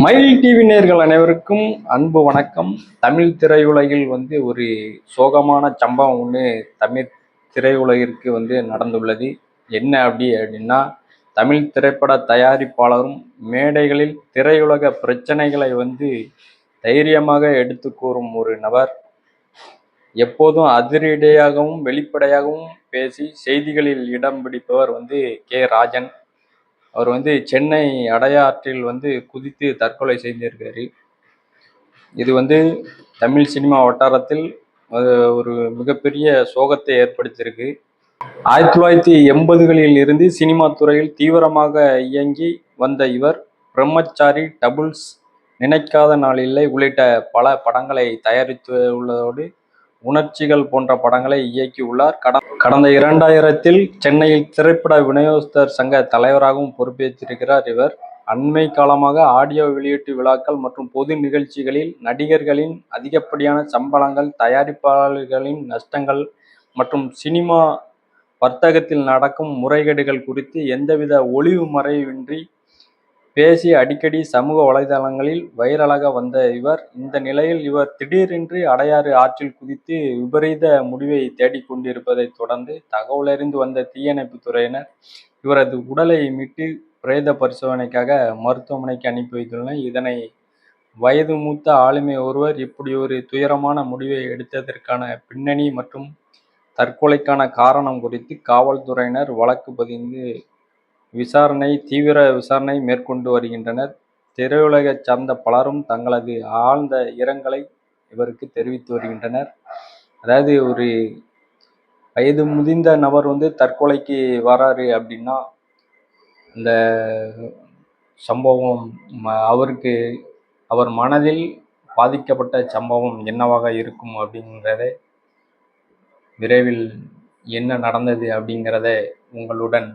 மயில் டிவி நேயர்கள் அனைவருக்கும் அன்பு வணக்கம். தமிழ் திரையுலகில் ஒரு சோகமான சம்பவம் ஒன்று தமிழ் திரையுலகிற்கு நடந்துள்ளது. என்ன அப்படின்னா, தமிழ் திரைப்பட தயாரிப்பாளரும் மேடைகளில் திரையுலக பிரச்சனைகளை தைரியமாக எடுத்து கூறும் ஒரு நபர். எப்போதும் அதிரடியாகவும் வெளிப்படையாகவும் பேசி செய்திகளில் இடம் பிடிப்பவர் கே ராஜன். அவர் சென்னை அடையாற்றில் குதித்து தற்கொலை செய்திருக்காரு. இது தமிழ் சினிமா வட்டாரத்தில் ஒரு மிகப்பெரிய சோகத்தை ஏற்படுத்தியிருக்கு. 1980களில் இருந்து சினிமா துறையில் தீவிரமாக இயங்கி வந்த இவர் பிரம்மச்சாரி, டபுள்ஸ், நினைக்காத நாள் இல்லை உள்ளிட்ட பல படங்களை தயாரித்து உள்ளதோடு உணர்ச்சிகள் போன்ற படங்களை இயக்கியுள்ளார். கடந்த 2000 சென்னையில் திரைப்பட விநியோகஸ்தர் சங்க தலைவராகவும் பொறுப்பேற்றிருக்கிறார் இவர். அண்மை காலமாக ஆடியோ வெளியீட்டு விழாக்கள் மற்றும் பொது நிகழ்ச்சிகளில் நடிகர்களின் அதிகப்படியான சம்பளங்கள், தயாரிப்பாளர்களின் நஷ்டங்கள் மற்றும் சினிமா வர்த்தகத்தில் நடக்கும் முறைகேடுகள் குறித்து எந்தவித ஒளிவு மறைவின்றி பேசி அடிக்கடி சமூக வலைதளங்களில் வைரலாக வந்த இவர், இந்த நிலையில் இவர் திடீரென்று அடையாறு ஆற்றில் குதித்து விபரீத முடிவை தேடிக்கொண்டிருப்பதை தொடர்ந்து தகவலறிந்து வந்த தீயணைப்பு துறையினர் இவரது உடலை மீட்டு பிரேத பரிசோதனைக்காக மருத்துவமனைக்கு அனுப்பி வைத்துள்ளனர். இதனை வயது மூத்த ஆளுமை ஒருவர் இப்படி ஒரு துயரமான முடிவை எடுத்ததற்கான பின்னணி மற்றும் தற்கொலைக்கான காரணம் குறித்து காவல்துறையினர் வழக்கு பதிந்து தீவிர விசாரணை மேற்கொண்டு வருகின்றனர். திரையுலகை சார்ந்த பலரும் தங்களது ஆழ்ந்த இரங்கலை இவருக்கு தெரிவித்து வருகின்றனர். அதாவது ஒரு வயது முதிர்ந்த நபர் தற்கொலைக்கு வராரு அப்படின்னா, இந்த சம்பவம் அவர் மனதில் பாதிக்கப்பட்ட சம்பவம் என்னவாக இருக்கும் அப்படிங்கிறத விரைவில் என்ன நடந்தது அப்படிங்கிறத உங்களுடன்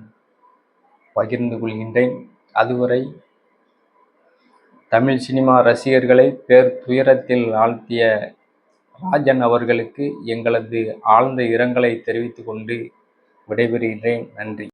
பகிர்ந்து கொள்கின்றேன். அதுவரை தமிழ் சினிமா ரசிகர்களை துயரத்தில் ஆழ்த்திய ராஜன் அவர்களுக்கு எங்களது ஆழ்ந்த இரங்கலை தெரிவித்துக் கொண்டு விடைபெறுகிறேன். நன்றி.